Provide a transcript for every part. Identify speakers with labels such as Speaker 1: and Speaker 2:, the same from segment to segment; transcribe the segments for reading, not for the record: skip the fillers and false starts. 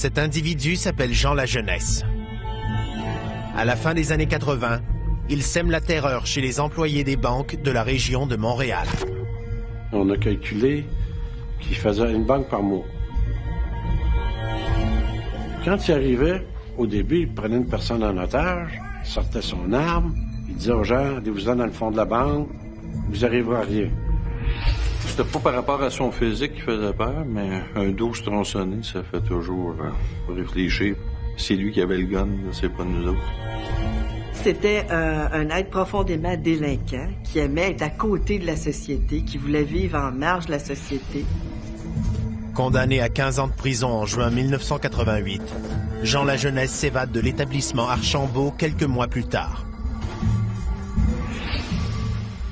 Speaker 1: Cet individu s'appelle Jean Lajeunesse. À la fin des années 80, il sème la terreur chez les employés des banques de la région de Montréal.
Speaker 2: On a calculé qu'il faisait une banque par mois. Quand il arrivait, au début, il prenait une personne en otage, il sortait son arme, il disait aux gens, allez-vous-en dans le fond de la banque, vous n'arriverez à rien.
Speaker 3: C'était pas par rapport à son physique qui faisait peur, mais un 12 tronçonné, ça fait toujours réfléchir. C'est lui qui avait le gun, c'est pas nous autres.
Speaker 4: C'était un être profondément délinquant qui aimait être à côté de la société, qui voulait vivre en marge de la société.
Speaker 1: Condamné à 15 ans de prison en juin 1988, Jean Lajeunesse s'évade de l'établissement Archambault quelques mois plus tard.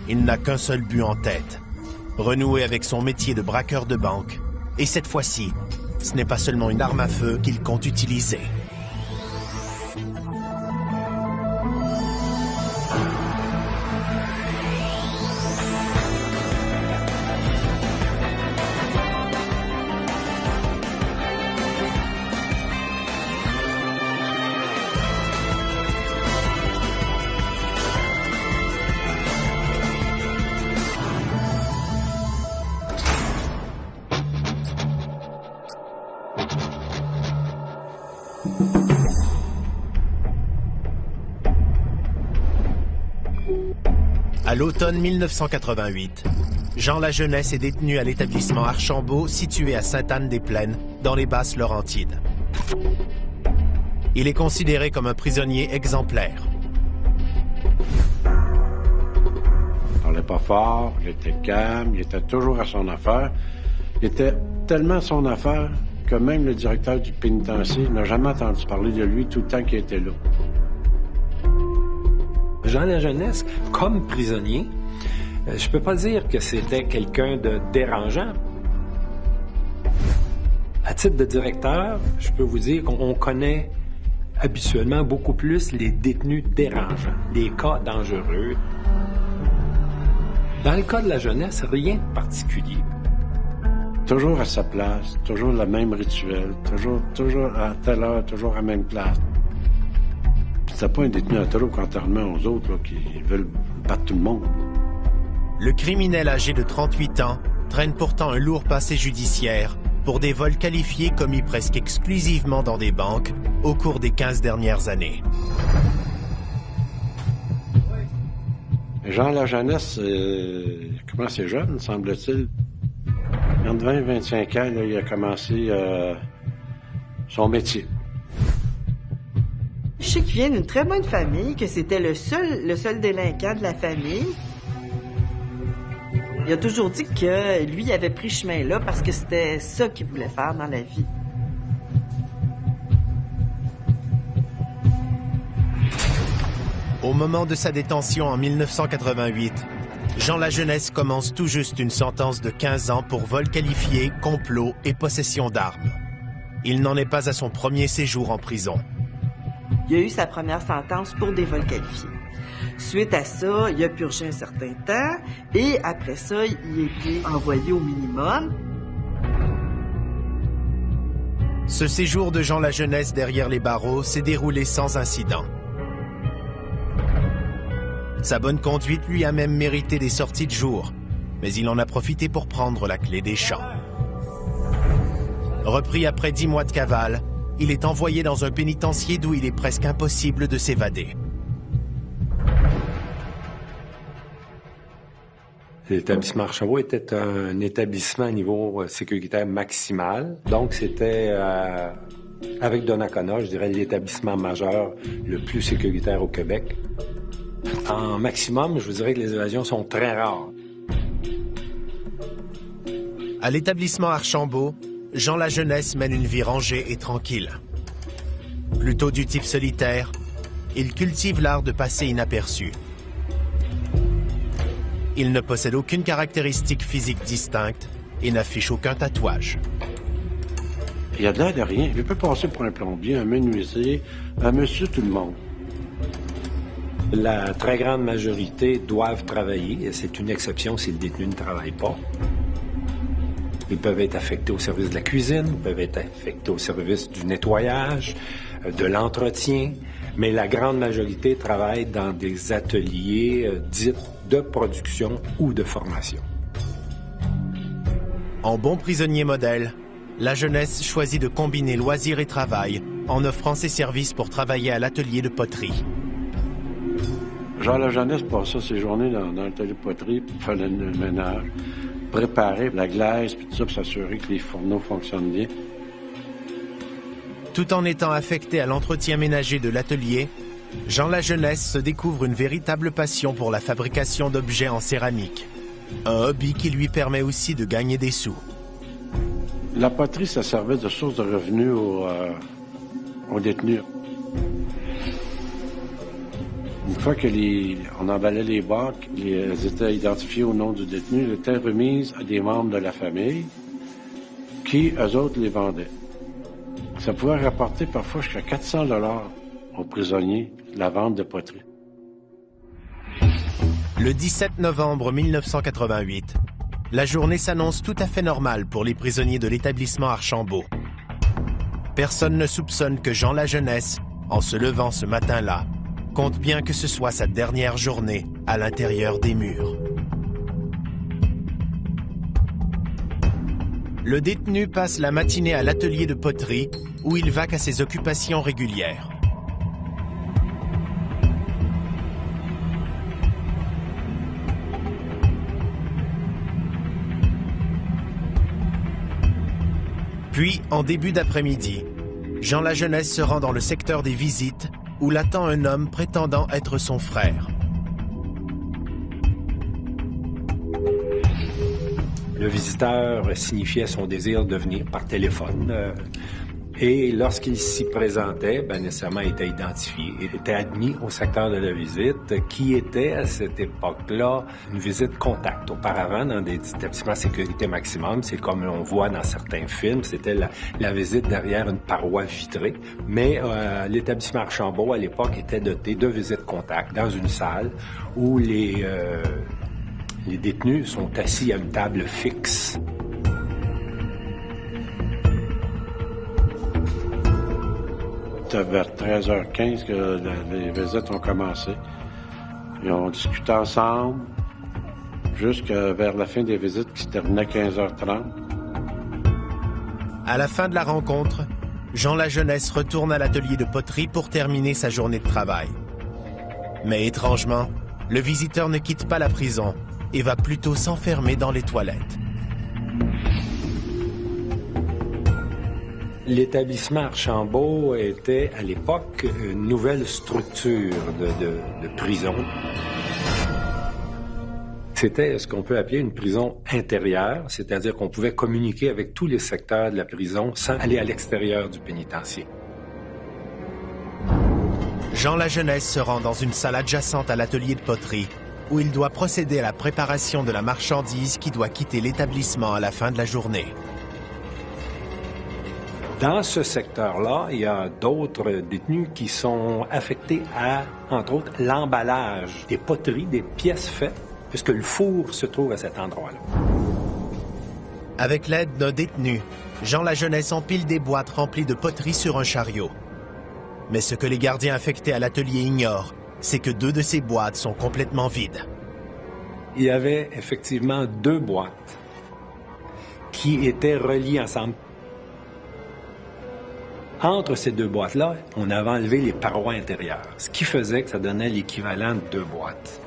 Speaker 1: Il n'a qu'un seul but en tête, renouer avec son métier de braqueur de banque. Et cette fois-ci, ce n'est pas seulement une arme à feu qu'il compte utiliser. À l'automne 1988, Jean Lajeunesse est détenu à l'établissement Archambault situé à Sainte-Anne-des-Plaines, dans les Basses-Laurentides. Il est considéré comme un prisonnier exemplaire.
Speaker 2: Il parlait pas fort, il était calme, il était toujours à son affaire. Il était tellement à son affaire que même le directeur du pénitencier n'a jamais entendu parler de lui tout le temps qu'il était là.
Speaker 5: Jean Lajeunesse, comme prisonnier, je peux pas dire que c'était quelqu'un de dérangeant. À titre de directeur, je peux vous dire qu'on connaît habituellement beaucoup plus les détenus dérangeants, les cas dangereux. Dans le cas de la jeunesse, rien de particulier.
Speaker 2: Toujours à sa place, toujours le même rituel, toujours à telle heure, toujours à la même place. C'était pas un détenu à taureau contrairement aux autres là, qui veulent battre tout le monde.
Speaker 1: Le criminel âgé de 38 ans traîne pourtant un lourd passé judiciaire pour des vols qualifiés commis presque exclusivement dans des banques au cours des 15 dernières années.
Speaker 2: Jean Lajeunesse, comment c'est jeune, semble-t-il. Entre 20 et 25 ans, là, il a commencé son métier.
Speaker 4: Je sais qu'il vient d'une très bonne famille, que c'était le seul délinquant de la famille. Il a toujours dit que lui avait pris ce chemin-là parce que c'était ça qu'il voulait faire dans la vie.
Speaker 1: Au moment de sa détention en 1988, Jean Lajeunesse commence tout juste une sentence de 15 ans pour vol qualifié, complot et possession d'armes. Il n'en est pas à son premier séjour en prison.
Speaker 4: Il a eu sa première sentence pour des vols qualifiés. Suite à ça, il a purgé un certain temps et après ça, il a été envoyé au minimum.
Speaker 1: Ce séjour de Jean Lajeunesse derrière les barreaux s'est déroulé sans incident. Sa bonne conduite lui a même mérité des sorties de jour, mais il en a profité pour prendre la clé des champs. Repris après 10 mois de cavale, il est envoyé dans un pénitencier d'où il est presque impossible de s'évader.
Speaker 5: L'établissement Archambault était un établissement à niveau sécuritaire maximal. Donc, c'était, avec Donnacona, je dirais, l'établissement majeur le plus sécuritaire au Québec. En maximum, je vous dirais que les évasions sont très rares.
Speaker 1: À l'établissement Archambault, Jean Lajeunesse mène une vie rangée et tranquille. Plutôt du type solitaire, il cultive l'art de passer inaperçu. Il ne possède aucune caractéristique physique distincte et n'affiche aucun tatouage.
Speaker 2: Il a de l'air de rien. Il peut passer pour un plombier, un menuisier, un monsieur tout le monde.
Speaker 5: La très grande majorité doivent travailler. C'est une exception si le détenu ne travaille pas. Ils peuvent être affectés au service de la cuisine, ils peuvent être affectés au service du nettoyage, de l'entretien, mais la grande majorité travaille dans des ateliers dits de production ou de formation.
Speaker 1: En bon prisonnier modèle, la jeunesse choisit de combiner loisirs et travail en offrant ses services pour travailler à l'atelier de poterie.
Speaker 2: Jean La Jeunesse passait ses journées dans l'atelier de poterie pour faire le ménage, préparer la glaise, puis tout ça, pour s'assurer que les fourneaux fonctionnent bien.
Speaker 1: Tout en étant affecté à l'entretien ménager de l'atelier, Jean La Jeunesse se découvre une véritable passion pour la fabrication d'objets en céramique. Un hobby qui lui permet aussi de gagner des sous.
Speaker 2: La poterie, ça servait de source de revenus aux détenus. Une fois que on emballait les bacs, elles étaient identifiées au nom du détenu, elles étaient remises à des membres de la famille qui, eux autres, les vendaient. Ça pouvait rapporter parfois jusqu'à 400 $ aux prisonniers, la vente de poterie.
Speaker 1: Le 17 novembre 1988, la journée s'annonce tout à fait normale pour les prisonniers de l'établissement Archambault. Personne ne soupçonne que Jean La Jeunesse, en se levant ce matin-là, compte bien que ce soit sa dernière journée à l'intérieur des murs. Le détenu passe la matinée à l'atelier de poterie où il vaque à ses occupations régulières. Puis, en début d'après-midi, Jean La Jeunesse se rend dans le secteur des visites où l'attend un homme prétendant être son frère.
Speaker 5: Le visiteur signifiait son désir de venir par téléphone. Et lorsqu'il s'y présentait, nécessairement il était identifié. Il était admis au secteur de la visite, qui était à cette époque-là une visite contact. Auparavant, dans des établissements à sécurité maximum, c'est comme on voit dans certains films, c'était la visite derrière une paroi vitrée. Mais l'établissement Archambault, à l'époque, était doté de visites contact dans une salle où les détenus sont assis à une table fixe.
Speaker 2: C'était vers 13h15 que les visites ont commencé. Ils ont discuté ensemble jusqu'à vers la fin des visites qui se terminaient à 15h30.
Speaker 1: À la fin de la rencontre, Jean La Jeunesse retourne à l'atelier de poterie pour terminer sa journée de travail. Mais étrangement, le visiteur ne quitte pas la prison et va plutôt s'enfermer dans les toilettes.
Speaker 5: L'établissement Archambault était, à l'époque, une nouvelle structure de prison. C'était ce qu'on peut appeler une prison intérieure, c'est-à-dire qu'on pouvait communiquer avec tous les secteurs de la prison sans aller à l'extérieur du pénitencier.
Speaker 1: Jean La Jeunesse se rend dans une salle adjacente à l'atelier de poterie où il doit procéder à la préparation de la marchandise qui doit quitter l'établissement à la fin de la journée.
Speaker 5: Dans ce secteur-là, il y a d'autres détenus qui sont affectés à, entre autres, l'emballage des poteries, des pièces faites, puisque le four se trouve à cet endroit-là.
Speaker 1: Avec l'aide d'un détenu, Jean La Jeunesse empile des boîtes remplies de poterie sur un chariot. Mais ce que les gardiens affectés à l'atelier ignorent, c'est que 2 de ces boîtes sont complètement vides.
Speaker 5: Il y avait effectivement 2 boîtes qui étaient reliées ensemble. Entre ces 2 boîtes-là, on avait enlevé les parois intérieures, ce qui faisait que ça donnait l'équivalent de 2 boîtes.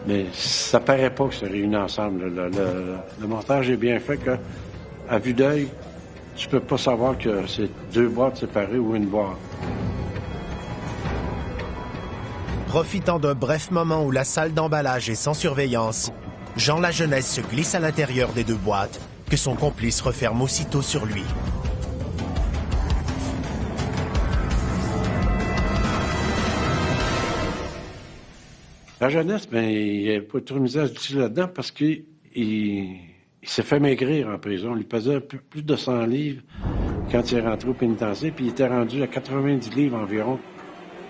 Speaker 2: Mais ça paraît pas que c'est réuni ensemble. Le montage est bien fait que, à vue d'œil, tu peux pas savoir que c'est 2 boîtes séparées ou une boîte.
Speaker 1: Profitant d'un bref moment où la salle d'emballage est sans surveillance, Jean La Jeunesse se glisse à l'intérieur des 2 boîtes, que son complice referme aussitôt sur lui.
Speaker 2: La Jeunesse, il n'a pas trop misé à se dire là-dedans parce qu'il s'est fait maigrir en prison. Il pesait plus de 100 livres quand il est rentré au pénitencier, puis il était rendu à 90 livres environ.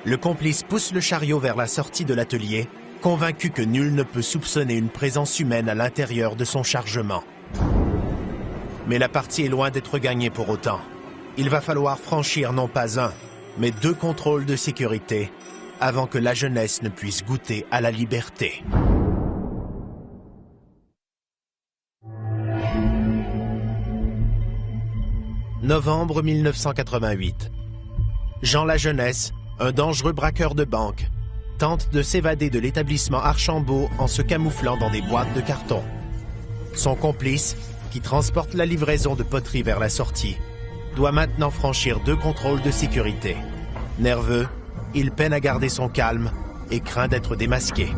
Speaker 1: Le complice pousse le chariot vers la sortie de l'atelier, convaincu que nul ne peut soupçonner une présence humaine à l'intérieur de son chargement. Mais la partie est loin d'être gagnée pour autant. Il va falloir franchir non pas un, mais 2 contrôles de sécurité avant que la jeunesse ne puisse goûter à la liberté. Novembre 1988. Jean Lajeunesse, un dangereux braqueur de banque, tente de s'évader de l'établissement Archambault en se camouflant dans des boîtes de carton. Son complice, qui transporte la livraison de poterie vers la sortie, doit maintenant franchir 2 contrôles de sécurité. Nerveux, il peine à garder son calme et craint d'être démasqué.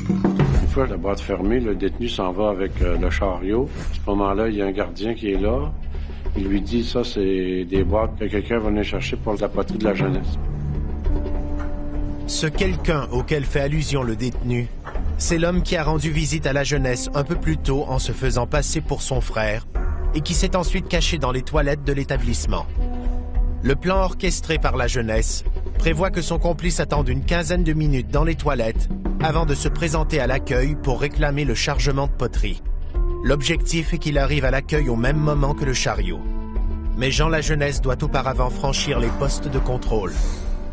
Speaker 2: Une fois la boîte fermée, le détenu s'en va avec le chariot. À ce moment-là, il y a un gardien qui est là. Il lui dit, ça, c'est des boîtes que quelqu'un va venir chercher pour la poterie de la jeunesse.
Speaker 1: Ce quelqu'un auquel fait allusion le détenu, c'est l'homme qui a rendu visite à la jeunesse un peu plus tôt en se faisant passer pour son frère et qui s'est ensuite caché dans les toilettes de l'établissement. Le plan orchestré par la jeunesse prévoit que son complice attende une quinzaine de minutes dans les toilettes avant de se présenter à l'accueil pour réclamer le chargement de poterie. L'objectif est qu'il arrive à l'accueil au même moment que le chariot. Mais Jean Lajeunesse doit auparavant franchir les postes de contrôle,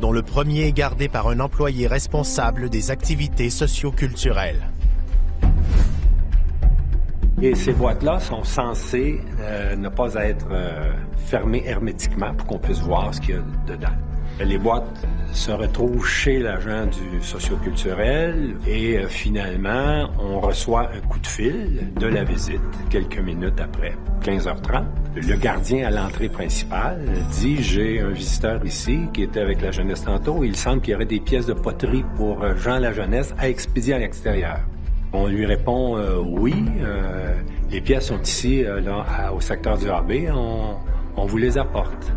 Speaker 1: dont le premier est gardé par un employé responsable des activités socio-culturelles.
Speaker 5: Et ces boîtes-là sont censées ne pas être fermées hermétiquement pour qu'on puisse voir ce qu'il y a dedans. Les boîtes se retrouvent chez l'agent du socio-culturel et finalement, on reçoit un coup de fil de la visite quelques minutes après, 15h30. Le gardien à l'entrée principale dit « J'ai un visiteur ici qui était avec la jeunesse tantôt. Il semble qu'il y aurait des pièces de poterie pour Jean Lajeunesse à expédier à l'extérieur. » On lui répond oui, les pièces sont ici là, au secteur du AB, on vous les apporte.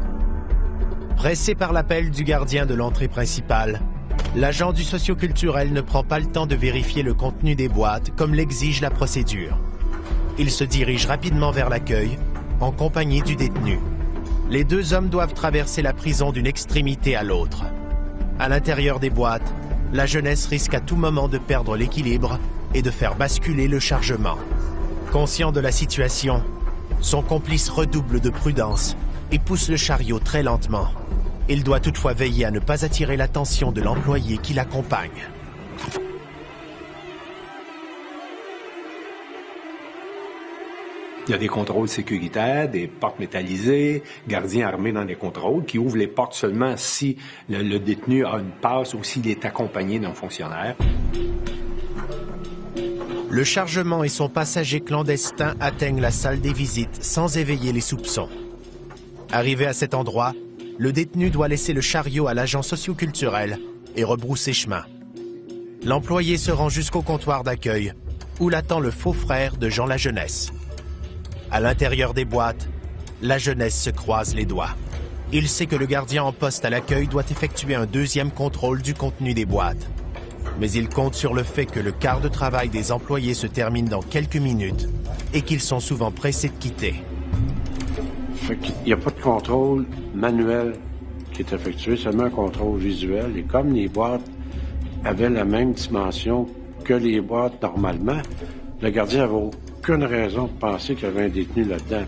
Speaker 1: Pressé par l'appel du gardien de l'entrée principale, l'agent du socio-culturel ne prend pas le temps de vérifier le contenu des boîtes comme l'exige la procédure. Il se dirige rapidement vers l'accueil, en compagnie du détenu. Les 2 hommes doivent traverser la prison d'une extrémité à l'autre. À l'intérieur des boîtes, la jeunesse risque à tout moment de perdre l'équilibre et de faire basculer le chargement. Conscient de la situation, son complice redouble de prudence et pousse le chariot très lentement. Il doit toutefois veiller à ne pas attirer l'attention de l'employé qui l'accompagne.
Speaker 5: Il y a des contrôles sécuritaires, des portes métallisées, gardiens armés dans les contrôles qui ouvrent les portes seulement si le détenu a une passe ou s'il est accompagné d'un fonctionnaire.
Speaker 1: Le chargement et son passager clandestin atteignent la salle des visites sans éveiller les soupçons. Arrivé à cet endroit, le détenu doit laisser le chariot à l'agent socio-culturel et rebrousser chemin. L'employé se rend jusqu'au comptoir d'accueil, où l'attend le faux frère de Jean Lajeunesse. À l'intérieur des boîtes, la jeunesse se croise les doigts. Il sait que le gardien en poste à l'accueil doit effectuer un 2e contrôle du contenu des boîtes. Mais il compte sur le fait que le quart de travail des employés se termine dans quelques minutes et qu'ils sont souvent pressés de quitter.
Speaker 2: Il n'y a pas de contrôle manuel qui est effectué, seulement un contrôle visuel. Et comme les boîtes avaient la même dimension que les boîtes normalement, le gardien n'avait aucune raison de penser qu'il y avait un détenu là-dedans.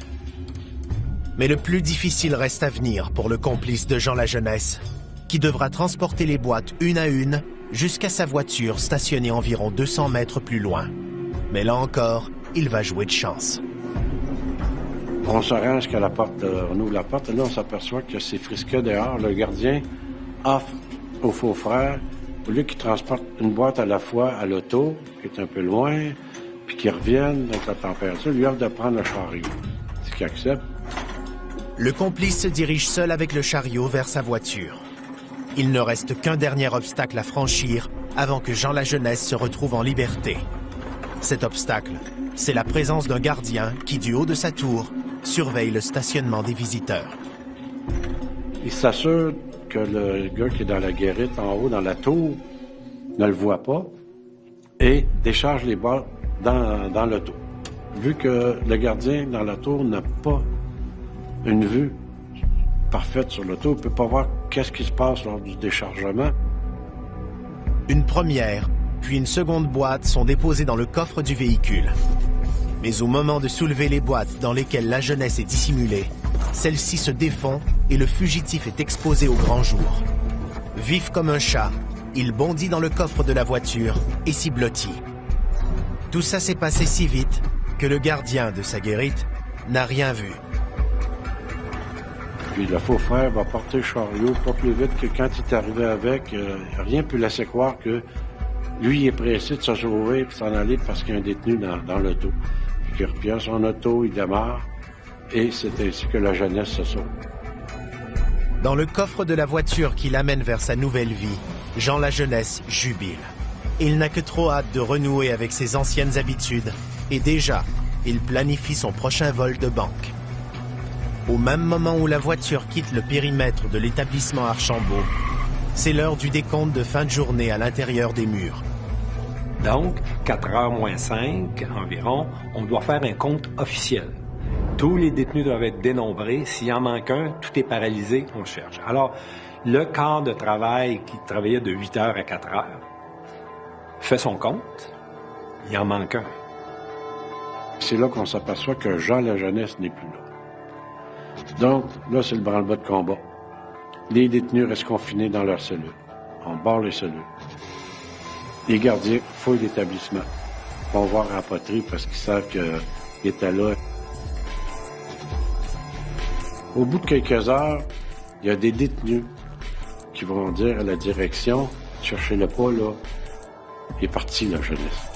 Speaker 1: Mais le plus difficile reste à venir pour le complice de Jean Lajeunesse, qui devra transporter les boîtes une à une jusqu'à sa voiture stationnée environ 200 mètres plus loin. Mais là encore, il va jouer de chance.
Speaker 2: On se rend jusqu'à la porte, on ouvre la porte, et là, on s'aperçoit que c'est frisquet dehors. Le gardien offre au faux frère, au lieu qu'il transporte une boîte à la fois à l'auto, qui est un peu loin, puis qu'il revienne avec la température, lui offre de prendre le chariot. Ce qu'il accepte.
Speaker 1: Le complice se dirige seul avec le chariot vers sa voiture. Il ne reste qu'un dernier obstacle à franchir avant que Jean Lajeunesse se retrouve en liberté. Cet obstacle, c'est la présence d'un gardien qui, du haut de sa tour, surveille le stationnement des visiteurs.
Speaker 2: Il s'assure que le gars qui est dans la guérite en haut, dans la tour, ne le voit pas et décharge les boîtes dans l'auto. Vu que le gardien dans la tour n'a pas une vue parfaite sur l'auto, il ne peut pas voir qu'est-ce qui se passe lors du déchargement.
Speaker 1: Une première, puis une seconde boîte sont déposées dans le coffre du véhicule. Mais au moment de soulever les boîtes dans lesquelles la jeunesse est dissimulée, celles-ci se défont et le fugitif est exposé au grand jour. Vif comme un chat, il bondit dans le coffre de la voiture et s'y blottit. Tout ça s'est passé si vite que le gardien de sa guérite n'a rien vu.
Speaker 2: Puis le faux frère va porter le chariot pas plus vite que quand il est arrivé avec. Rien ne peut laisser croire que lui il est pressé de se sauver et de s'en aller parce qu'il y a un détenu dans l'auto. Puis qu'il repère son auto, il démarre et c'est ainsi que la jeunesse se sauve.
Speaker 1: Dans le coffre de la voiture qui l'amène vers sa nouvelle vie, Jean la jeunesse jubile. Il n'a que trop hâte de renouer avec ses anciennes habitudes et déjà, il planifie son prochain vol de banque. Au même moment où la voiture quitte le périmètre de l'établissement Archambault, c'est l'heure du décompte de fin de journée à l'intérieur des murs.
Speaker 5: Donc, 4h moins 5 environ, on doit faire un compte officiel. Tous les détenus doivent être dénombrés. S'il en manque un, tout est paralysé, on cherche. Alors, le quart de travail qui travaillait de 8h à 4h fait son compte, il en manque un.
Speaker 2: C'est là qu'on s'aperçoit que Jean la jeunesse n'est plus là. Donc, là, c'est le branle-bas de combat. Les détenus restent confinés dans leurs cellules. On barre les cellules. Les gardiens fouillent l'établissement. Ils vont voir en poterie parce qu'ils savent qu'il était là. Au bout de quelques heures, il y a des détenus qui vont dire à la direction, cherchez-le pas, là, il est parti, la jeunesse.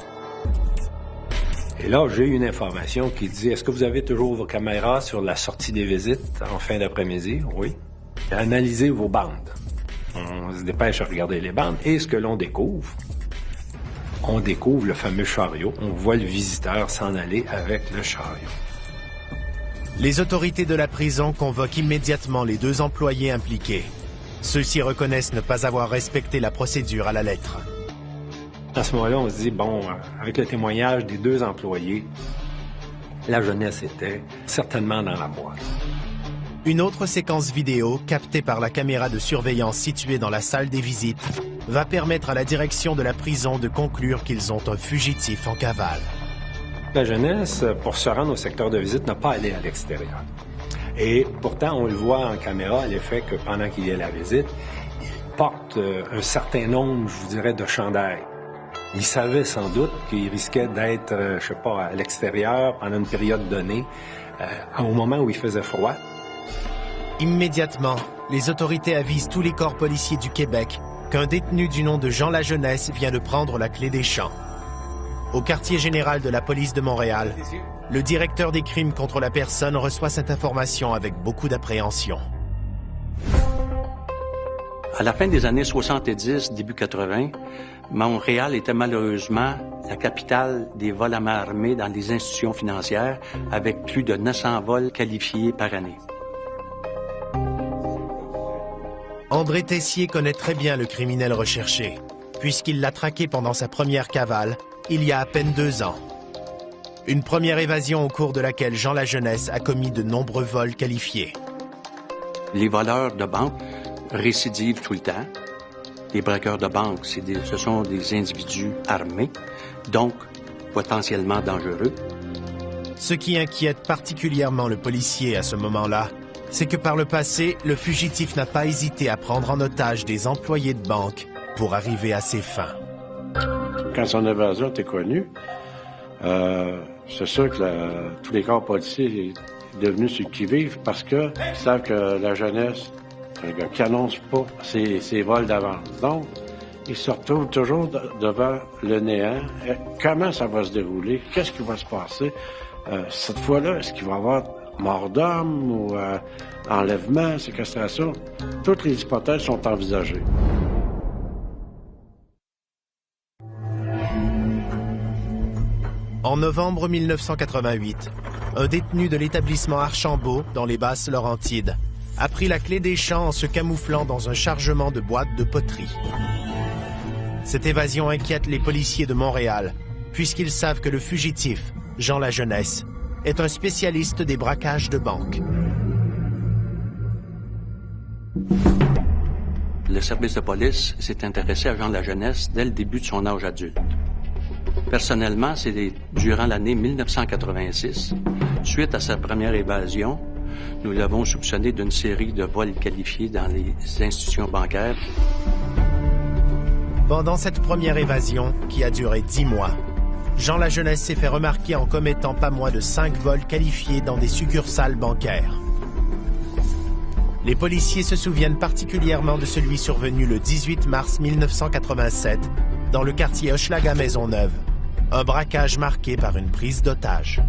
Speaker 5: Et là, j'ai une information qui dit, est-ce que vous avez toujours vos caméras sur la sortie des visites en fin d'après-midi? Oui. Analysez vos bandes. On se dépêche à regarder les bandes. Et ce que l'on découvre, on découvre le fameux chariot. On voit le visiteur s'en aller avec le chariot.
Speaker 1: Les autorités de la prison convoquent immédiatement les 2 employés impliqués. Ceux-ci reconnaissent ne pas avoir respecté la procédure à la lettre.
Speaker 5: À ce moment-là, on se dit, bon, avec le témoignage des 2 employés, la jeunesse était certainement dans la boîte.
Speaker 1: Une autre séquence vidéo, captée par la caméra de surveillance située dans la salle des visites, va permettre à la direction de la prison de conclure qu'ils ont un fugitif en cavale.
Speaker 5: La jeunesse, pour se rendre au secteur de visite, n'a pas allé à l'extérieur. Et pourtant, on le voit en caméra à l'effet que pendant qu'il y a la visite, il porte un certain nombre, je vous dirais, de chandails. Il savait sans doute qu'il risquait d'être, je sais pas, à l'extérieur pendant une période donnée, au moment où il faisait froid.
Speaker 1: Immédiatement, les autorités avisent tous les corps policiers du Québec qu'un détenu du nom de Jean la jeunesse vient de prendre la clé des champs. Au quartier général de la police de Montréal, le directeur des crimes contre la personne reçoit cette information avec beaucoup d'appréhension.
Speaker 6: À la fin des années 70, début 80, Montréal était malheureusement la capitale des vols à main armée dans les institutions financières, avec plus de 900 vols qualifiés par année.
Speaker 1: André Tessier connaît très bien le criminel recherché, puisqu'il l'a traqué pendant sa première cavale, il y a à peine 2 ans. Une première évasion au cours de laquelle Jean la jeunesse a commis de nombreux vols qualifiés.
Speaker 6: Les voleurs de banque récidivent tout le temps. Les braqueurs de banque, ce sont des individus armés, donc potentiellement dangereux.
Speaker 1: Ce qui inquiète particulièrement le policier à ce moment-là, c'est que par le passé, le fugitif n'a pas hésité à prendre en otage des employés de banque pour arriver à ses fins.
Speaker 2: Quand son évasion était connue, c'est sûr que tous les corps policiers sont devenus sur le qui-vive parce qu'ils savent que la jeunesse, c'est un gars qui n'annonce pas ses vols d'avance. Donc, ils se retrouvent toujours devant le néant. Comment ça va se dérouler? Qu'est-ce qui va se passer? Cette fois-là, est-ce qu'il va y avoir mort d'homme ou enlèvement, séquestration? Toutes les hypothèses sont envisagées.
Speaker 1: En novembre 1988, un détenu de l'établissement Archambault, dans les Basses-Laurentides, a pris la clé des champs en se camouflant dans un chargement de boîtes de poterie. Cette évasion inquiète les policiers de Montréal, puisqu'ils savent que le fugitif, Jean la jeunesse, est un spécialiste des braquages de banque.
Speaker 6: Le service de police s'est intéressé à Jean la jeunesse dès le début de son âge adulte. Personnellement, c'est durant l'année 1986, suite à sa première évasion, nous l'avons soupçonné d'une série de vols qualifiés dans les institutions bancaires.
Speaker 1: Pendant cette première évasion, qui a duré 10 mois, Jean Lajeunesse s'est fait remarquer en commettant pas moins de 5 vols qualifiés dans des succursales bancaires. Les policiers se souviennent particulièrement de celui survenu le 18 mars 1987 dans le quartier Hochelaga-Maisonneuve, un braquage marqué par une prise d'otage.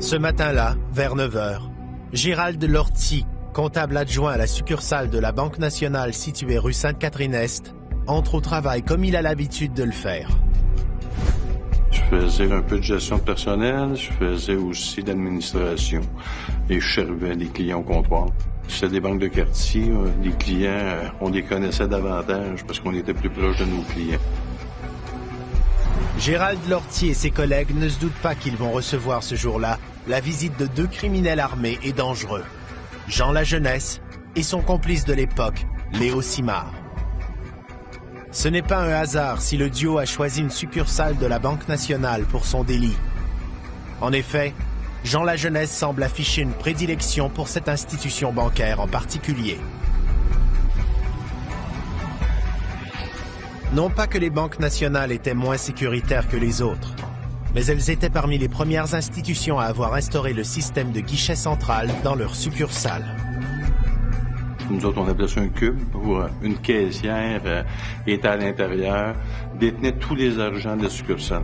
Speaker 1: Ce matin-là, vers 9 h, Gérald Lortie, comptable adjoint à la succursale de la Banque nationale située rue Sainte-Catherine-Est, entre au travail comme il a l'habitude de le faire.
Speaker 3: Je faisais un peu de gestion de personnel, je faisais aussi d'administration et je servais les clients au comptoir. C'était des banques de quartier, les clients, on les connaissait davantage parce qu'on était plus proche de nos clients.
Speaker 1: Gérald Lortie et ses collègues ne se doutent pas qu'ils vont recevoir ce jour-là la visite de 2 criminels armés et dangereux, Jean Lajeunesse et son complice de l'époque, Léo Simard. Ce n'est pas un hasard si le duo a choisi une succursale de la Banque nationale pour son délit. En effet, Jean Lajeunesse semble afficher une prédilection pour cette institution bancaire en particulier. Non pas que les banques nationales étaient moins sécuritaires que les autres, mais elles étaient parmi les premières institutions à avoir instauré le système de guichet central dans leurs succursales.
Speaker 3: Nous autres, on appelait ça un cube, où une caissière était à l'intérieur, détenait tous les argents de la succursale.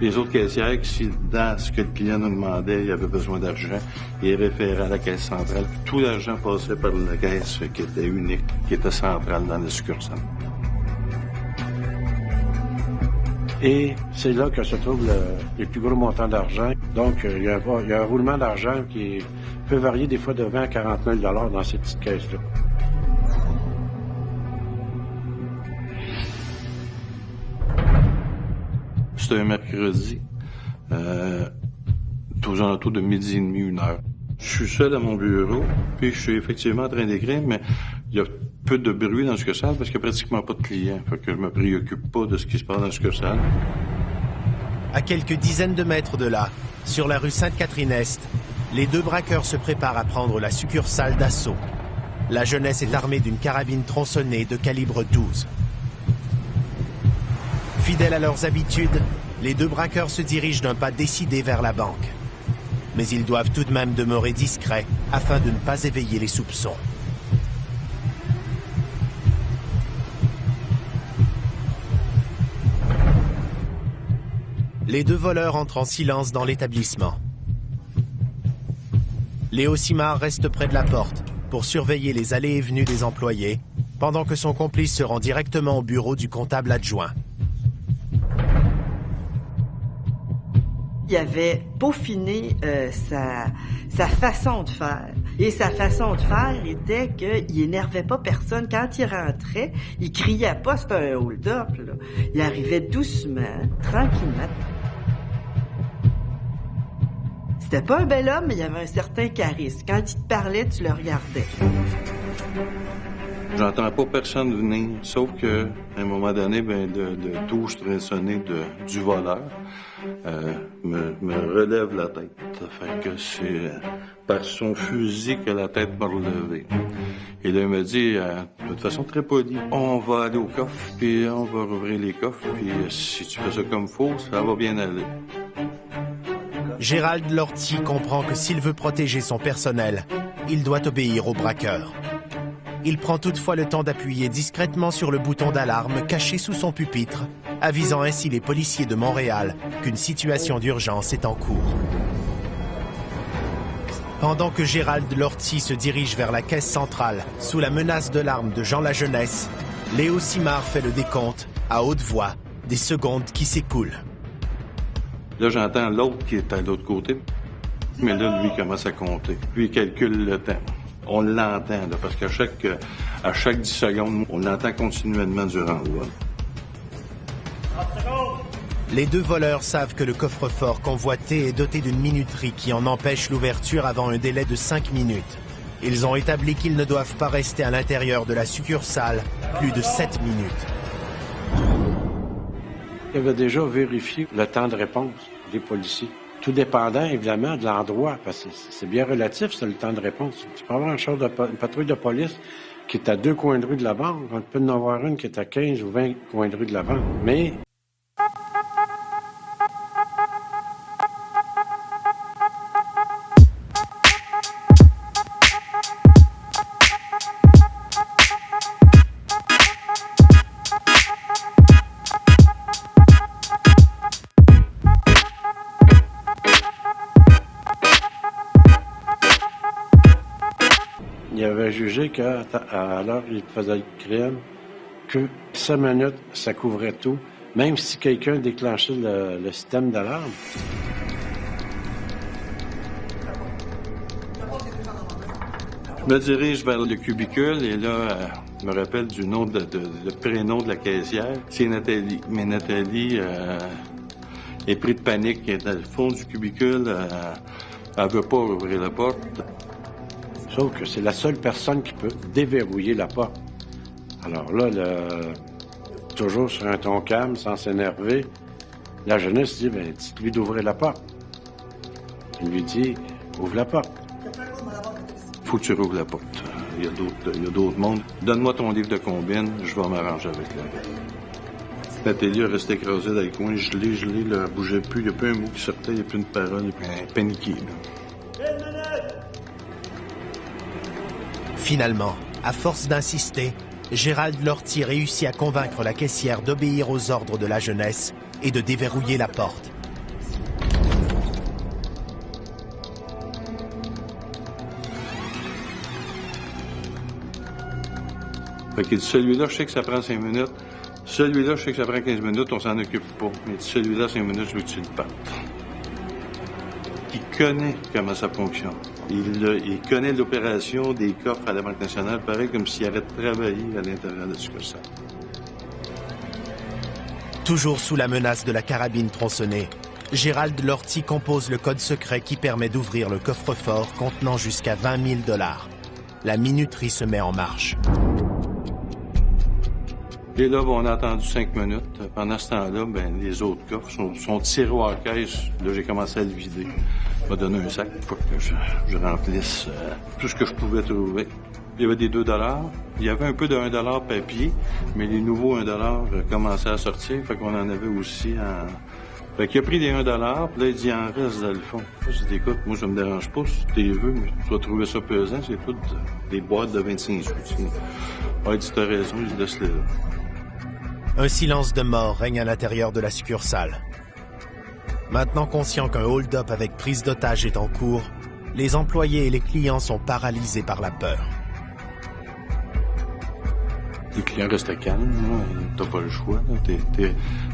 Speaker 3: Les autres caissières, si dans ce que le client nous demandait, il avait besoin d'argent, il référait à la caisse centrale. Tout l'argent passait par la caisse qui était unique, qui était centrale dans la succursale.
Speaker 2: Et c'est là que se trouvent les plus gros montants d'argent. Donc, il y a un roulement d'argent qui peut varier des fois de 20 à 40 000 $ dans ces petites caisses-là.
Speaker 3: C'était un mercredi, aux alentours de 12h30, 1h. Je suis seul à mon bureau, puis je suis effectivement en train d'écrire, mais il y a peu de bruit dans le succursale parce qu'il n'y a pratiquement pas de clients. Fait que je me préoccupe pas de ce qui se passe dans le succursale.
Speaker 1: À quelques dizaines de mètres de là, sur la rue Sainte-Catherine-Est, les 2 braqueurs se préparent à prendre la succursale d'assaut. La jeunesse est armée d'une carabine tronçonnée de calibre 12. Fidèles à leurs habitudes, les 2 braqueurs se dirigent d'un pas décidé vers la banque. Mais ils doivent tout de même demeurer discrets afin de ne pas éveiller les soupçons. Les 2 voleurs entrent en silence dans l'établissement. Léo Simard reste près de la porte pour surveiller les allées et venues des employés, pendant que son complice se rend directement au bureau du comptable adjoint.
Speaker 4: Il avait peaufiné sa façon de faire. Et sa façon de faire était qu'il énervait pas personne. Quand il rentrait, il criait pas, c'était un hold-up, là. Il arrivait doucement, tranquillement. C'était pas un bel homme, mais il avait un certain charisme. Quand il te parlait, tu le regardais.
Speaker 3: J'entends pas personne venir, sauf que à un moment donné, de touche tronçonnée du voleur me relève la tête. Fait que c'est par son fusil que la tête m'a relevé. Et là, il me dit, de façon très polie, on va aller au coffre, puis on va rouvrir les coffres, puis si tu fais ça comme faut, ça va bien aller.
Speaker 1: Gérald Lortie comprend que s'il veut protéger son personnel, il doit obéir au braqueur. Il prend toutefois le temps d'appuyer discrètement sur le bouton d'alarme caché sous son pupitre, avisant ainsi les policiers de Montréal qu'une situation d'urgence est en cours. Pendant que Gérald Lortie se dirige vers la caisse centrale sous la menace de l'arme de Jean Lajeunesse, Léo Simard fait le décompte, à haute voix, des secondes qui s'écoulent.
Speaker 3: Là, j'entends l'autre qui est à l'autre côté, mais là, lui, il commence à compter. Lui, il calcule le temps. On l'entend, là, parce qu'à chaque 10 secondes, on l'entend continuellement durant le vol.
Speaker 1: Les 2 voleurs savent que le coffre-fort convoité est doté d'une minuterie qui en empêche l'ouverture avant un délai de 5 minutes. Ils ont établi qu'ils ne doivent pas rester à l'intérieur de la succursale plus de 7 minutes.
Speaker 2: Il avait déjà vérifié le temps de réponse des policiers. Tout dépendant, évidemment, de l'endroit, parce que c'est bien relatif, c'est le temps de réponse. Tu peux avoir une patrouille de police qui est à 2 coins de rue de la banque. On peut en avoir une qui est à 15 ou 20 coins de rue de la banque. Mais il avait jugé qu'à l'heure où il faisait le crime, que 5 minutes, ça couvrait tout, même si quelqu'un déclenchait le système d'alarme.
Speaker 3: Je me dirige vers le cubicule et là, je me rappelle du nom le prénom de la caissière. C'est Nathalie. Mais Nathalie est prise de panique. Elle est dans le fond du cubicule. Elle veut pas ouvrir la porte.
Speaker 2: Sauf que c'est la seule personne qui peut déverrouiller la porte. Alors là, toujours sur un ton calme, sans s'énerver, la jeunesse dit, ben, dites-lui d'ouvrir la porte. Il lui dit, ouvre la porte.
Speaker 3: Faut que tu rouvres la porte. Il y a d'autres mondes. Donne-moi ton livre de combine, je vais m'arranger avec elle. Nathalie est restée écrasée dans le coin, gelée, là, elle bougeait plus, il n'y a plus un mot qui sortait, il n'y a plus une parole, elle est paniquée, là.
Speaker 1: Finalement, à force d'insister, Gérald Lortie réussit à convaincre la caissière d'obéir aux ordres de la jeunesse et de déverrouiller la porte.
Speaker 3: Fait qu'il dit, celui-là, je sais que ça prend 5 minutes. Celui-là, je sais que ça prend 15 minutes, on s'en occupe pas. Mais celui-là, 5 minutes, je veux que tu le partes. Il connaît comment ça fonctionne. Il connaît l'opération des coffres à la Banque nationale, pareil comme s'il avait travaillé à l'intérieur de la succursale.
Speaker 1: Toujours sous la menace de la carabine tronçonnée, Gérald Lortie compose le code secret qui permet d'ouvrir le coffre-fort contenant jusqu'à 20 000 $. La minuterie se met en marche.
Speaker 3: Et là, on a attendu 5 minutes. Pendant ce temps-là, les autres coffres sont tirés à la caisse. Là, j'ai commencé à le vider. Il m'a donné un sac pour que je remplisse tout ce que je pouvais trouver. Il y avait des 2 $. Il y avait un peu de 1 $ papier, mais les nouveaux 1 $ commençaient à sortir. Fait qu'on en avait aussi en... Fait qu'il a pris des 1 $, puis là, il dit, il en reste dans le fond. J'ai dit, écoute, moi, ça me dérange pas si tu les veux, mais tu vas trouver ça pesant. C'est toutes des boîtes de 25 sous. Ah, il dit, t'as raison, il laisse-les là.
Speaker 1: Un silence de mort règne à l'intérieur de la succursale. Maintenant conscient qu'un hold-up avec prise d'otage est en cours, les employés et les clients sont paralysés par la peur.
Speaker 3: Les clients restent calmes, t'as pas le choix.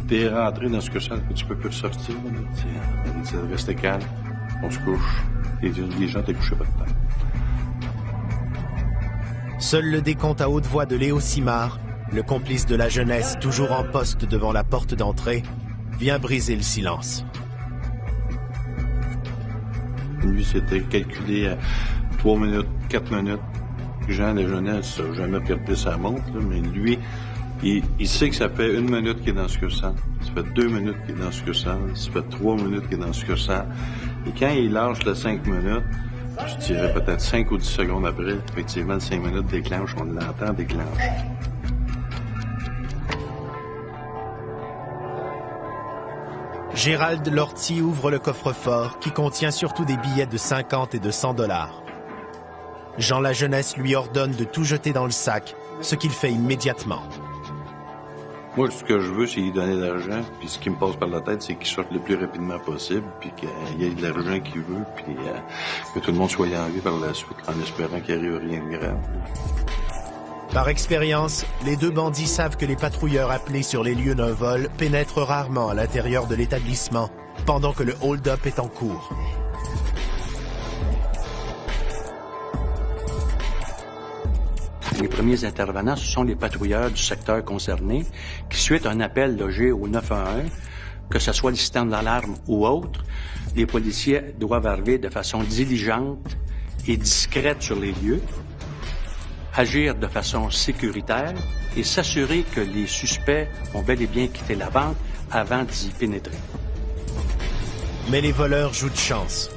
Speaker 3: T'es rentré dans ce que ça, tu peux plus ressortir. Restez calme, on se couche. Les gens t'es couché pas de temps.
Speaker 1: Seul le décompte à haute voix de Léo Simard, le complice de la jeunesse toujours en poste devant la porte d'entrée, vient briser le silence.
Speaker 3: Lui, c'était calculé à 3 minutes, 4 minutes. Jean, la jeunesse, n'a jamais perdu sa montre, là, mais lui, il sait que ça fait 1 minute qu'il est dans ce succursale. Ça fait 2 minutes qu'il est dans ce succursale. Ça fait 3 minutes qu'il est dans ce succursale. Et quand il lâche le 5 minutes, je dirais peut-être 5 ou 10 secondes après, effectivement, le 5 minutes déclenche, on l'entend déclenche.
Speaker 1: Gérald Lortie ouvre le coffre-fort qui contient surtout des billets de 50 et de 100 $. Jean la jeunesse lui ordonne de tout jeter dans le sac, ce qu'il fait immédiatement.
Speaker 3: Moi, ce que je veux, c'est lui donner de l'argent, puis ce qui me passe par la tête, c'est qu'il sorte le plus rapidement possible, puis qu'il y ait de l'argent qu'il veut, puis que tout le monde soit en vie par la suite, en espérant qu'il arrive rien de grave.
Speaker 1: Par expérience, les deux bandits savent que les patrouilleurs appelés sur les lieux d'un vol pénètrent rarement à l'intérieur de l'établissement, pendant que le hold-up est en cours.
Speaker 6: Les premiers intervenants, ce sont les patrouilleurs du secteur concerné qui, suite à un appel logé au 911, que ce soit le système d'alarme ou autre, les policiers doivent arriver de façon diligente et discrète sur les lieux, agir de façon sécuritaire et s'assurer que les suspects ont bel et bien quitté la banque avant d'y pénétrer.
Speaker 1: Mais les voleurs jouent de chance.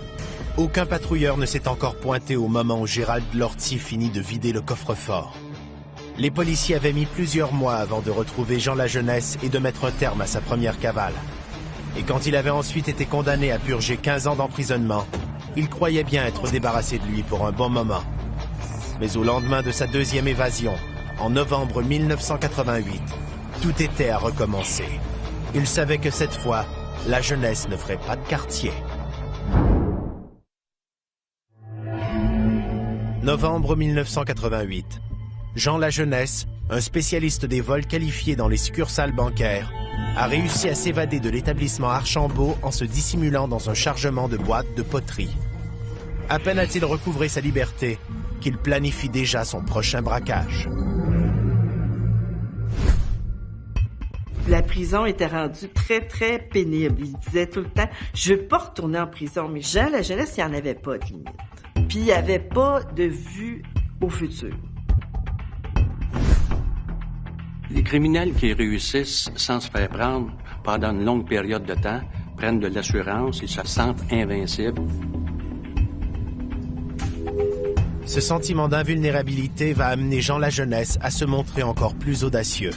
Speaker 1: Aucun patrouilleur ne s'est encore pointé au moment où Gérald Lortie finit de vider le coffre-fort. Les policiers avaient mis plusieurs mois avant de retrouver Jean Lajeunesse et de mettre un terme à sa première cavale. Et quand il avait ensuite été condamné à purger 15 ans d'emprisonnement, il croyait bien être débarrassé de lui pour un bon moment. Mais au lendemain de sa deuxième évasion, en novembre 1988, tout était à recommencer. Il savait que cette fois, Lajeunesse ne ferait pas de quartier. Novembre 1988. Jean Lajeunesse, un spécialiste des vols qualifiés dans les succursales bancaires, a réussi à s'évader de l'établissement Archambault en se dissimulant dans un chargement de boîtes de poterie. À peine a-t-il recouvré sa liberté qu'il planifie déjà son prochain braquage.
Speaker 4: La prison était rendue très, très pénible. Il disait tout le temps, je veux pas retourner en prison. Mais Jean Lajeunesse, il n'y en avait pas de limite. Puis il n'y avait pas de vue au futur.
Speaker 6: Les criminels qui réussissent sans se faire prendre pendant une longue période de temps prennent de l'assurance et se sentent invincibles.
Speaker 1: Ce sentiment d'invulnérabilité va amener Jean Lajeunesse à se montrer encore plus audacieux.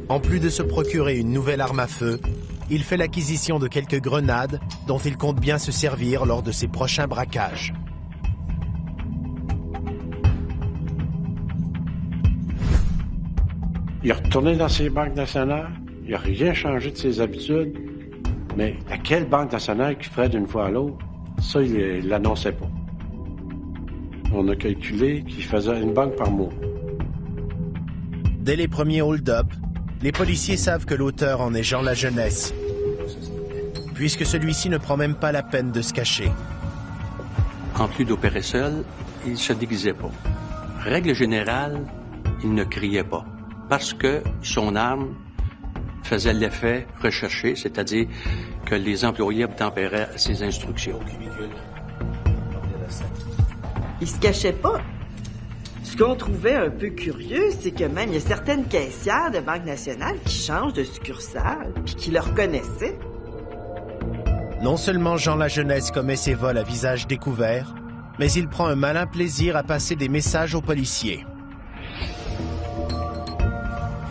Speaker 1: En plus de se procurer une nouvelle arme à feu, il fait l'acquisition de quelques grenades dont il compte bien se servir lors de ses prochains braquages.
Speaker 2: Il est retourné dans ses banques nationales, il n'a rien changé de ses habitudes, mais à quelle banque nationale qu'il ferait d'une fois à l'autre, ça, il ne l'annonçait pas. On a calculé qu'il faisait une banque par mois.
Speaker 1: Dès les premiers hold-up, les policiers savent que l'auteur en est Jean Lajeunesse, puisque celui-ci ne prend même pas la peine de se cacher.
Speaker 6: En plus d'opérer seul, il se déguisait pas. Règle générale, il ne criait pas, parce que son arme faisait l'effet recherché, c'est-à-dire que les employés obtempéraient à ses instructions.
Speaker 4: Il se cachait pas. Ce qu'on trouvait un peu curieux, c'est que même il y a certaines caissières de Banque nationale qui changent de succursale, puis qui le reconnaissaient.
Speaker 1: Non seulement Jean Lajeunesse commet ses vols à visage découvert, mais il prend un malin plaisir à passer des messages aux policiers.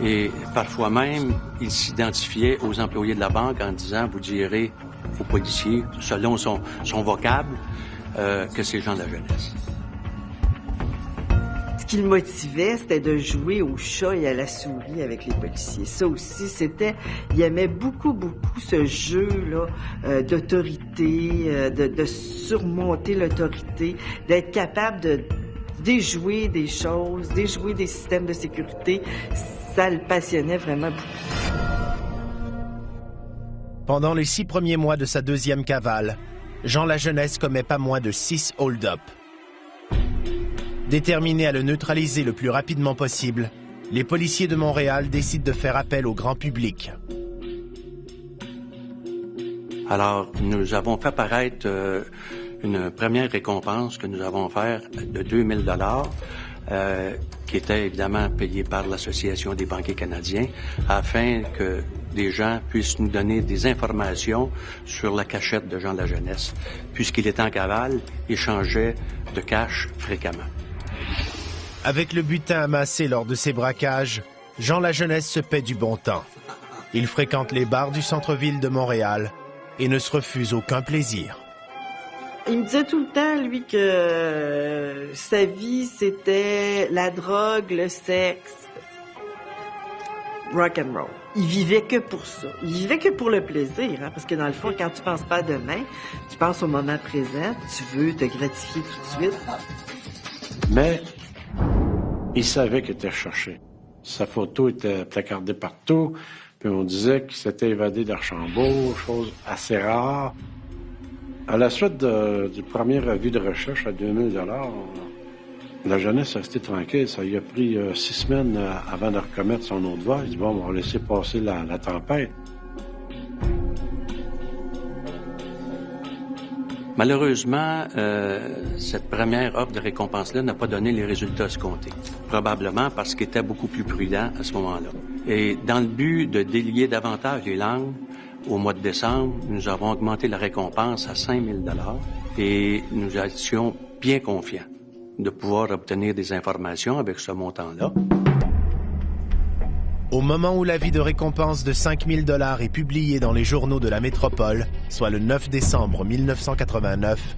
Speaker 6: Et parfois même, il s'identifiait aux employés de la banque en disant, vous direz aux policiers, selon son vocable, que c'est Jean Lajeunesse.
Speaker 4: Ce qui le motivait, c'était de jouer au chat et à la souris avec les policiers. Ça aussi, il aimait beaucoup ce jeu-là d'autorité, de surmonter l'autorité, d'être capable de déjouer des choses, déjouer des systèmes de sécurité. Ça le passionnait vraiment beaucoup.
Speaker 1: Pendant les 6 premiers mois de sa deuxième cavale, Jean Lajeunesse commet pas moins de 6 hold-up. Déterminés à le neutraliser le plus rapidement possible, les policiers de Montréal décident de faire appel au grand public.
Speaker 6: Alors, nous avons fait apparaître une première récompense que nous avons faite de 2000 $, qui était évidemment payée par l'Association des banquiers canadiens, afin que des gens puissent nous donner des informations sur la cachette de Jean Lajeunesse. Puisqu'il était en cavale, il changeait de cache fréquemment.
Speaker 1: Avec le butin amassé lors de ses braquages, Jean Lajeunesse se paie du bon temps. Il fréquente les bars du centre-ville de Montréal et ne se refuse aucun plaisir.
Speaker 4: Il me disait tout le temps, lui, que sa vie, c'était la drogue, le sexe, rock and roll. Il vivait que pour ça. Il vivait que pour le plaisir, hein, parce que dans le fond, quand tu penses pas à demain, tu penses au moment présent, tu veux te gratifier tout de suite.
Speaker 2: Mais il savait qu'il était recherché. Sa photo était placardée partout, puis on disait qu'il s'était évadé d'Archambault, chose assez rare. À la suite du premier avis de recherche à 2000 $, Lajeunesse est resté tranquille. Ça lui a pris 6 semaines avant de recommettre son autre vol. Il dit, bon, on va laisser passer la tempête.
Speaker 6: Malheureusement, cette première offre de récompense-là n'a pas donné les résultats escomptés. Probablement parce qu'il était beaucoup plus prudent à ce moment-là. Et dans le but de délier davantage les langues, au mois de décembre, nous avons augmenté la récompense à 5 000 $ et nous étions bien confiants de pouvoir obtenir des informations avec ce montant-là.
Speaker 1: Au moment où l'avis de récompense de 5 000 $ est publié dans les journaux de la métropole, soit le 9 décembre 1989,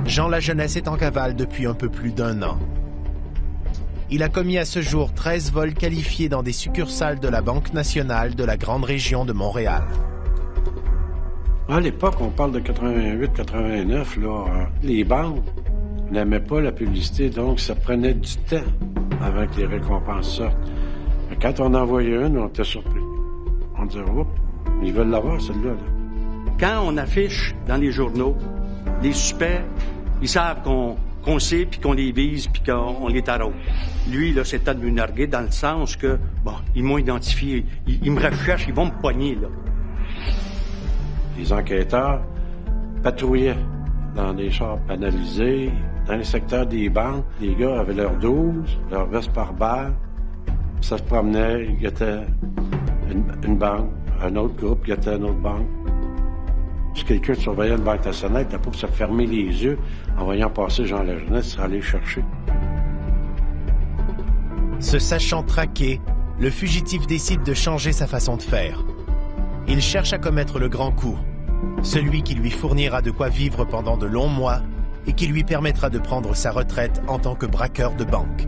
Speaker 1: Jean Lajeunesse est en cavale depuis un peu plus d'1 an. Il a commis à ce jour 13 vols qualifiés dans des succursales de la Banque nationale de la grande région de Montréal.
Speaker 2: À l'époque, on parle de 88-89, là, les banques n'aimaient pas la publicité, donc ça prenait du temps avant que les récompenses sortent. Quand on envoyait une, on était surpris. On disait, oups, ils veulent l'avoir, celle-là. Là.
Speaker 6: Quand on affiche dans les journaux les suspects, ils savent qu'on sait, puis qu'on les vise, puis qu'on les taraude. Lui, là, c'est de me narguer dans le sens que, bon, ils m'ont identifié, ils me recherchent, ils vont me pogner, là.
Speaker 2: Les enquêteurs patrouillaient dans des chars banalisés, dans les secteurs des banques. Les gars avaient leurs 12, leur veste par balle. Ça se promenait, ils guettaient une banque, un autre groupe guettait une autre banque. Si quelqu'un surveillait une banque nationale, il n'était pas pour se fermer les yeux en voyant passer Jean Lajeunesse pour aller le chercher.
Speaker 1: Se sachant traqué, le fugitif décide de changer sa façon de faire. Il cherche à commettre le grand coup, celui qui lui fournira de quoi vivre pendant de longs mois et qui lui permettra de prendre sa retraite en tant que braqueur de banque.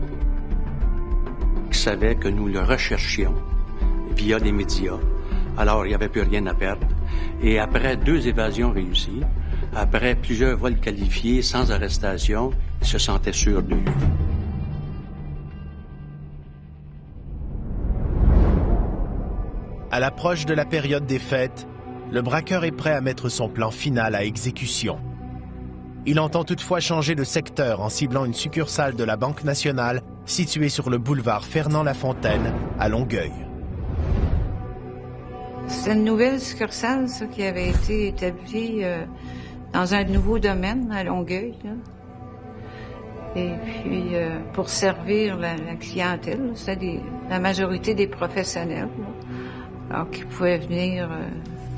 Speaker 6: Il savait que nous le recherchions via les médias. Alors, il n'y avait plus rien à perdre. Et après 2 évasions réussies, après plusieurs vols qualifiés sans arrestation, il se sentait sûr de lui.
Speaker 1: À l'approche de la période des fêtes, le braqueur est prêt à mettre son plan final à exécution. Il entend toutefois changer de secteur en ciblant une succursale de la Banque nationale située sur le boulevard Fernand-Lafontaine à Longueuil.
Speaker 7: C'est une nouvelle succursale, ça, qui avait été établie dans un nouveau domaine à Longueuil, là. Et puis, pour servir la clientèle, c'était la majorité des professionnels, là, alors qui pouvaient venir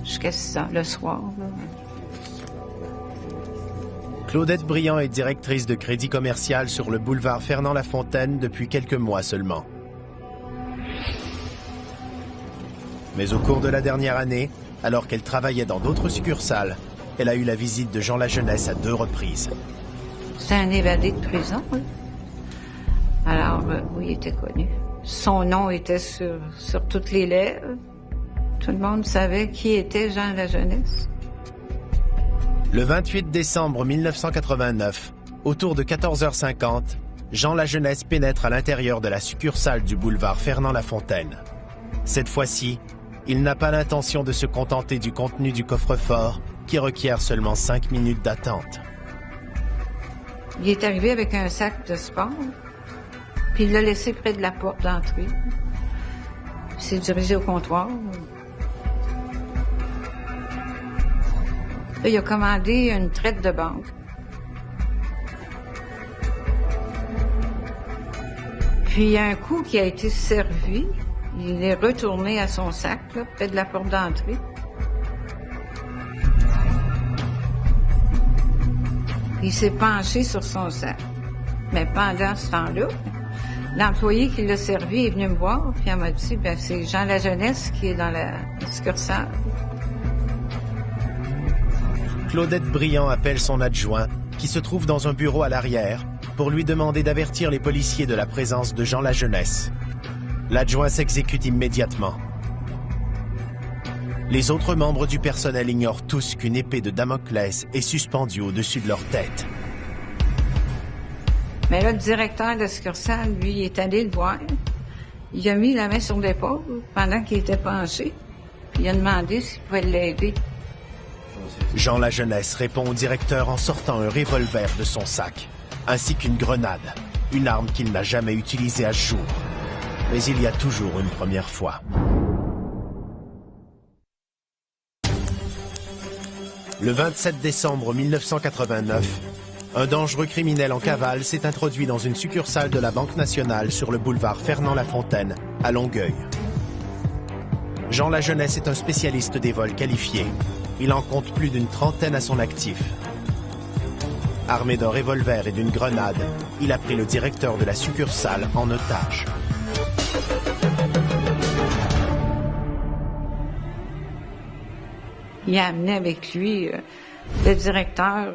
Speaker 7: jusqu'à 6 heures le soir, là.
Speaker 1: Claudette Briand est directrice de crédit commercial sur le boulevard Fernand-Lafontaine depuis quelques mois seulement. Mais au cours de la dernière année, alors qu'elle travaillait dans d'autres succursales, elle a eu la visite de Jean Lajeunesse à 2 reprises.
Speaker 7: C'est un évadé de prison, oui. Alors, oui, il était connu. Son nom était sur toutes les lèvres. Tout le monde savait qui était Jean Lajeunesse.
Speaker 1: Le 28 décembre 1989, autour de 14h50, Jean Lajeunesse pénètre à l'intérieur de la succursale du boulevard Fernand-Lafontaine. Cette fois-ci, il n'a pas l'intention de se contenter du contenu du coffre-fort qui requiert seulement 5 minutes d'attente.
Speaker 7: Il est arrivé avec un sac de sport, puis il l'a laissé près de la porte d'entrée. Il s'est dirigé au comptoir. Là, il a commandé une traite de banque. Puis, il y a un coup qui a été servi. Il est retourné à son sac, là, près de la porte d'entrée. Il s'est penché sur son sac. Mais pendant ce temps-là, l'employé qui l'a servi est venu me voir, puis elle m'a dit, ben, c'est Jean Lajeunesse qui est dans la succursale.
Speaker 1: Claudette Briand appelle son adjoint, qui se trouve dans un bureau à l'arrière, pour lui demander d'avertir les policiers de la présence de Jean Lajeunesse. L'adjoint s'exécute immédiatement. Les autres membres du personnel ignorent tous qu'une épée de Damoclès est suspendue au-dessus de leur tête.
Speaker 7: Mais là, le directeur de la succursale, lui, il est allé le voir. Il a mis la main sur l'épaule pendant qu'il était penché. Puis il a demandé s'il pouvait l'aider.
Speaker 1: Jean Lajeunesse répond au directeur en sortant un revolver de son sac, ainsi qu'une grenade, une arme qu'il n'a jamais utilisée à ce jour. Mais il y a toujours une première fois. Le 27 décembre 1989, un dangereux criminel en cavale s'est introduit dans une succursale de la Banque nationale sur le boulevard Fernand-Lafontaine, à Longueuil. Jean Lajeunesse est un spécialiste des vols qualifiés. Il en compte plus d'une trentaine à son actif. Armé d'un revolver et d'une grenade, il a pris le directeur de la succursale en otage.
Speaker 7: Il a amené avec lui le directeur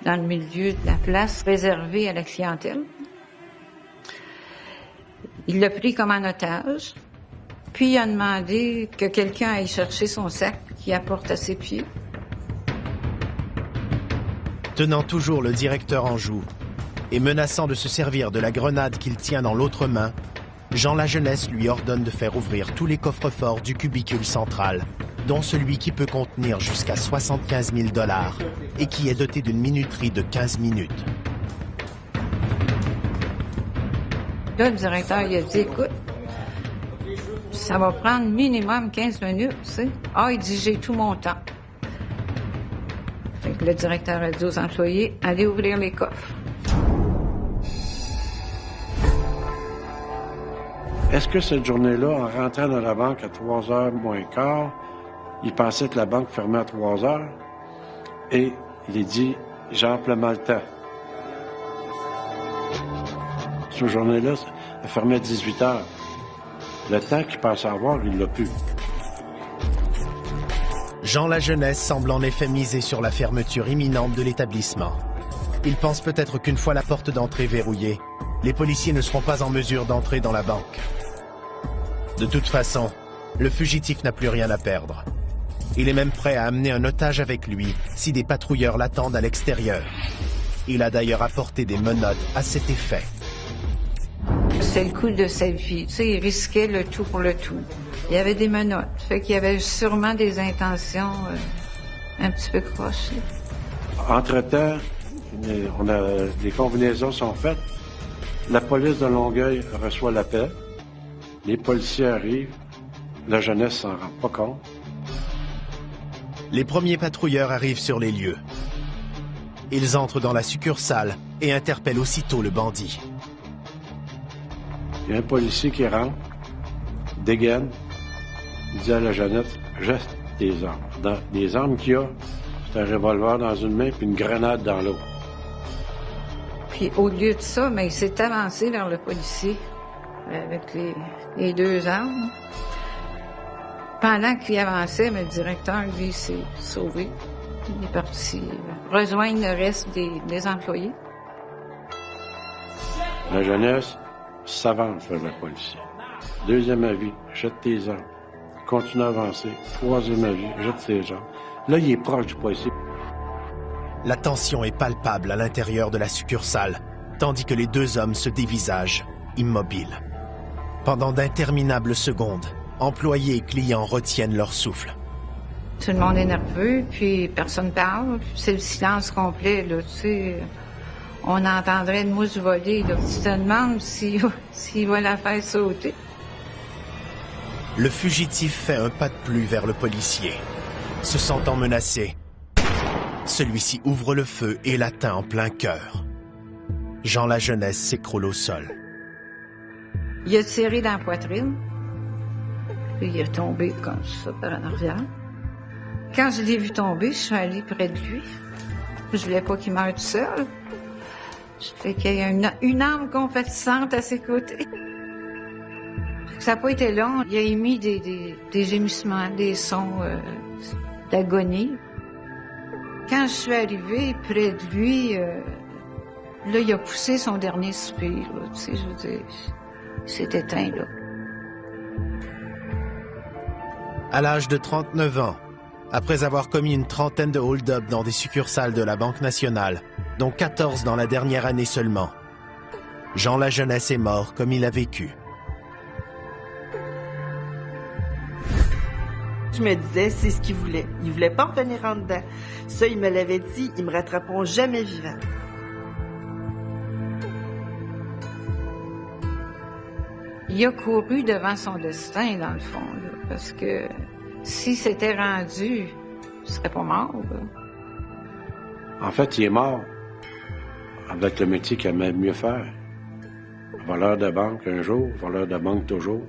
Speaker 7: dans le milieu de la place réservée à la clientèle. Il l'a pris comme en otage, puis il a demandé que quelqu'un aille chercher son sac qu'il apporte à ses pieds.
Speaker 1: Tenant toujours le directeur en joue et menaçant de se servir de la grenade qu'il tient dans l'autre main, Jean Lajeunesse lui ordonne de faire ouvrir tous les coffres-forts du cubicule central, dont celui qui peut contenir jusqu'à 75 000 $ et qui est doté d'une minuterie de 15 minutes.
Speaker 7: Là, le directeur, il a dit, écoute, ça va prendre minimum 15 minutes, tu sais. Ah, il dit, j'ai tout mon temps. Fait que le directeur a dit aux employés, allez ouvrir les coffres.
Speaker 2: Est-ce que cette journée-là, en rentrant dans la banque à 3h moins quart, il pensait que la banque fermait à 3h et il a dit « j'ai amplement le temps ». Cette journée-là, elle fermait à 18h. Le temps qu'il pensait avoir, il l'a plus.
Speaker 1: Jean Lajeunesse semble en effet miser sur la fermeture imminente de l'établissement. Il pense peut-être qu'une fois la porte d'entrée verrouillée, les policiers ne seront pas en mesure d'entrer dans la banque. De toute façon, le fugitif n'a plus rien à perdre. Il est même prêt à amener un otage avec lui si des patrouilleurs l'attendent à l'extérieur. Il a d'ailleurs apporté des menottes à cet effet.
Speaker 7: C'est le coup de sa vie. Tu sais, il risquait le tout pour le tout. Il y avait des menottes. Fait qu'il y avait sûrement des intentions un petit peu croches.
Speaker 2: Entre-temps, les combinaisons sont faites. La police de Longueuil reçoit l'appel. Les policiers arrivent. La jeunesse s'en rend pas compte.
Speaker 1: Les premiers patrouilleurs arrivent sur les lieux. Ils entrent dans la succursale et interpellent aussitôt le bandit.
Speaker 2: Il y a un policier qui rentre, dégaine, il dit à la jeunesse, jette tes armes. Les armes qu'il y a, c'est un revolver dans une main puis une grenade dans l'autre.
Speaker 7: Puis au lieu de ça, mais il s'est avancé vers le policier avec les deux armes. Pendant qu'il avançait, mais le directeur, lui, s'est sauvé. Il est parti rejoindre le reste des employés.
Speaker 2: La jeunesse s'avance vers le policier. Deuxième avis, jette tes armes. Continue à avancer. Troisième avis, jette ses armes. Là, il est proche du policier.
Speaker 1: La tension est palpable à l'intérieur de la succursale, tandis que les deux hommes se dévisagent, immobiles. Pendant d'interminables secondes, employés et clients retiennent leur souffle.
Speaker 7: Tout le monde est nerveux, puis personne parle. C'est le silence complet, là, tu sais. On entendrait une mouche voler, là. Tu te demandes s'il va la faire sauter.
Speaker 1: Le fugitif fait un pas de plus vers le policier. Se sentant menacé, celui-ci ouvre le feu et l'atteint en plein cœur. Jean Lajeunesse s'écroule au sol.
Speaker 7: Il a tiré dans la poitrine. Puis il est tombé comme ça par en arrière. Quand je l'ai vu tomber, je suis allée près de lui. Je voulais pas qu'il meure tout seul. Fait qu'il y a une âme compatissante à ses côtés. Ça n'a pas été long. Il a émis des gémissements, des sons d'agonie. Quand je suis arrivée près de lui, là, il a poussé son dernier soupir. Là, tu sais, je veux dire, il s'est éteint, là.
Speaker 1: À l'âge de 39 ans, après avoir commis une trentaine de hold-up dans des succursales de la Banque nationale, dont 14 dans la dernière année seulement, Jean Lajeunesse est mort comme il a vécu.
Speaker 4: Je me disais, c'est ce qu'il voulait. Il voulait pas revenir en dedans. Ça, il me l'avait dit, ils me rattraperont jamais vivant.
Speaker 7: Il a couru devant son destin, dans le fond, là, parce que si c'était rendu, il serait pas mort, là.
Speaker 2: En fait, il est mort avec le métier qu'il aimait mieux faire. Voleur de banque un jour, voleur de banque toujours.